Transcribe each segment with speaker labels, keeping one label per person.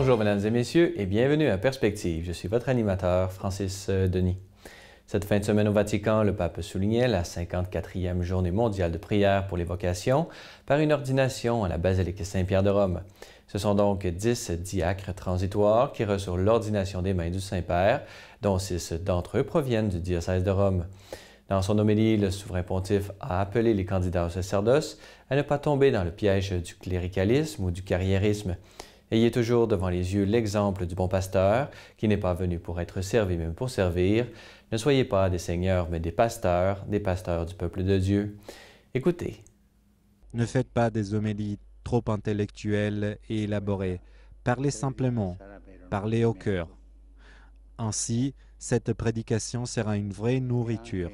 Speaker 1: Bonjour mesdames et messieurs et bienvenue à Perspective. Je suis votre animateur Francis Denis. Cette fin de semaine au Vatican, le pape soulignait la 54e journée mondiale de prière pour les vocations par une ordination à la basilique Saint-Pierre de Rome. Ce sont donc 10 diacres transitoires qui reçoivent l'ordination des mains du Saint-Père, dont 6 d'entre eux proviennent du diocèse de Rome. Dans son homélie, le souverain pontife a appelé les candidats au sacerdoce à ne pas tomber dans le piège du cléricalisme ou du carriérisme. Ayez toujours devant les yeux l'exemple du bon pasteur, qui n'est pas venu pour être servi, mais pour servir. Ne soyez pas des seigneurs, mais des pasteurs du peuple de Dieu. Écoutez.
Speaker 2: Ne faites pas des homélies trop intellectuelles et élaborées. Parlez simplement, parlez au cœur. Ainsi, cette prédication sera une vraie nourriture.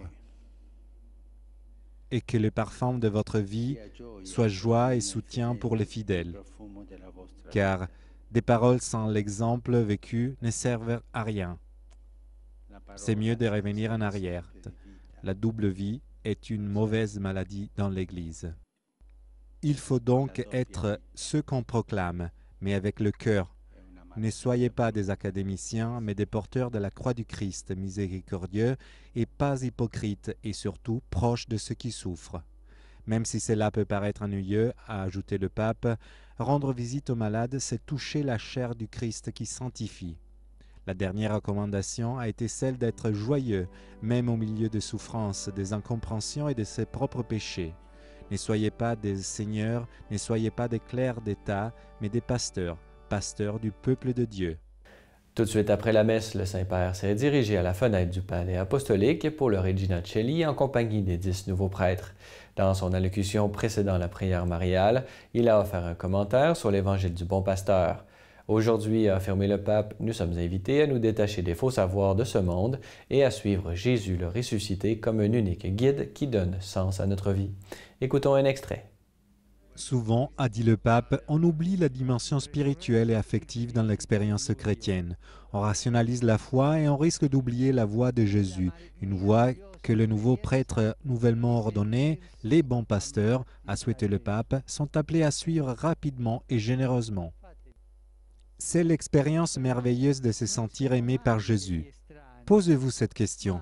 Speaker 2: Et que le parfum de votre vie soit joie et soutien pour les fidèles. Car des paroles sans l'exemple vécu ne servent à rien. C'est mieux de revenir en arrière. La double vie est une mauvaise maladie dans l'Église. Il faut donc être ce qu'on proclame, mais avec le cœur. Ne soyez pas des académiciens, mais des porteurs de la croix du Christ miséricordieux et pas hypocrites et surtout proches de ceux qui souffrent. Même si cela peut paraître ennuyeux, a ajouté le pape, rendre visite aux malades, c'est toucher la chair du Christ qui sanctifie. La dernière recommandation a été celle d'être joyeux, même au milieu des souffrances, des incompréhensions et de ses propres péchés. Ne soyez pas des seigneurs, ne soyez pas des clercs d'État, mais des pasteurs du peuple de Dieu.
Speaker 1: Tout de suite après la messe, le Saint-Père s'est dirigé à la fenêtre du palais apostolique pour le Regina Coeli en compagnie des 10 nouveaux prêtres. Dans son allocution précédant la prière mariale, il a offert un commentaire sur l'Évangile du bon pasteur. Aujourd'hui, a affirmé le pape, nous sommes invités à nous détacher des faux savoirs de ce monde et à suivre Jésus le ressuscité comme un unique guide qui donne sens à notre vie. Écoutons un extrait.
Speaker 2: Souvent, a dit le pape, on oublie la dimension spirituelle et affective dans l'expérience chrétienne. On rationalise la foi et on risque d'oublier la voix de Jésus, une voix que le nouveau prêtre nouvellement ordonné, les bons pasteurs, a souhaité le pape, sont appelés à suivre rapidement et généreusement. C'est l'expérience merveilleuse de se sentir aimé par Jésus. Posez-vous cette question.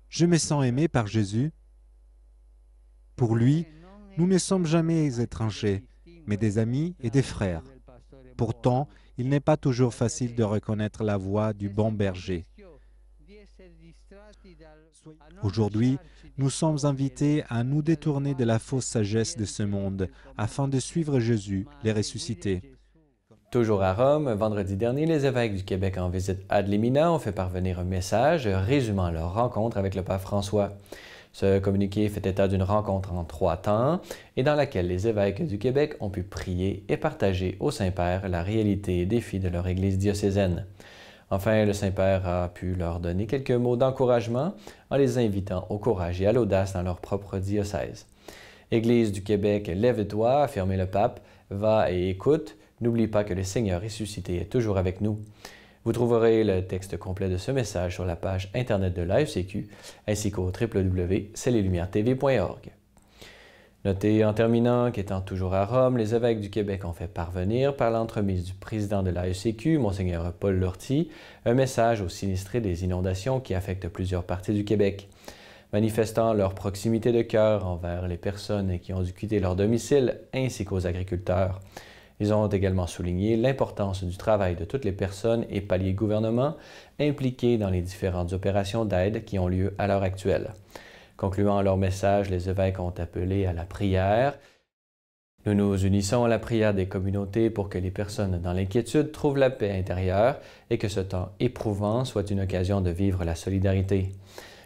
Speaker 2: Je me sens aimé par Jésus? Pour lui, nous ne sommes jamais étrangers, mais des amis et des frères. Pourtant, il n'est pas toujours facile de reconnaître la voix du bon berger. Aujourd'hui, nous sommes invités à nous détourner de la fausse sagesse de ce monde, afin de suivre Jésus, les ressuscités.
Speaker 1: Toujours à Rome, vendredi dernier, les évêques du Québec en visite ad limina ont fait parvenir un message résumant leur rencontre avec le pape François. Ce communiqué fait état d'une rencontre en 3 temps et dans laquelle les évêques du Québec ont pu prier et partager au Saint-Père la réalité et défis de leur Église diocésaine. Enfin, le Saint-Père a pu leur donner quelques mots d'encouragement en les invitant au courage et à l'audace dans leur propre diocèse. Église du Québec, lève-toi, a affirmé le pape, va et écoute, n'oublie pas que le Seigneur ressuscité est toujours avec nous. Vous trouverez le texte complet de ce message sur la page Internet de l'AECQ ainsi qu'au www.celleslumieres-tv.org. Notez en terminant qu'étant toujours à Rome, les évêques du Québec ont fait parvenir, par l'entremise du président de l'AECQ, Mgr Paul Lortie, un message aux sinistrés des inondations qui affectent plusieurs parties du Québec. Manifestant leur proximité de cœur envers les personnes qui ont dû quitter leur domicile ainsi qu'aux agriculteurs. Ils ont également souligné l'importance du travail de toutes les personnes et paliers gouvernements impliqués dans les différentes opérations d'aide qui ont lieu à l'heure actuelle. Concluant leur message, les évêques ont appelé à la prière. Nous nous unissons à la prière des communautés pour que les personnes dans l'inquiétude trouvent la paix intérieure et que ce temps éprouvant soit une occasion de vivre la solidarité.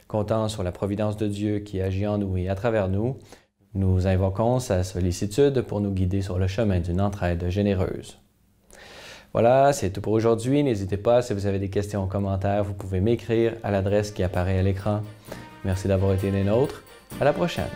Speaker 1: Comptant sur la providence de Dieu qui agit en nous et à travers nous, nous invoquons sa sollicitude pour nous guider sur le chemin d'une entraide généreuse. Voilà, c'est tout pour aujourd'hui. N'hésitez pas, si vous avez des questions ou commentaires, vous pouvez m'écrire à l'adresse qui apparaît à l'écran. Merci d'avoir été des nôtres. À la prochaine!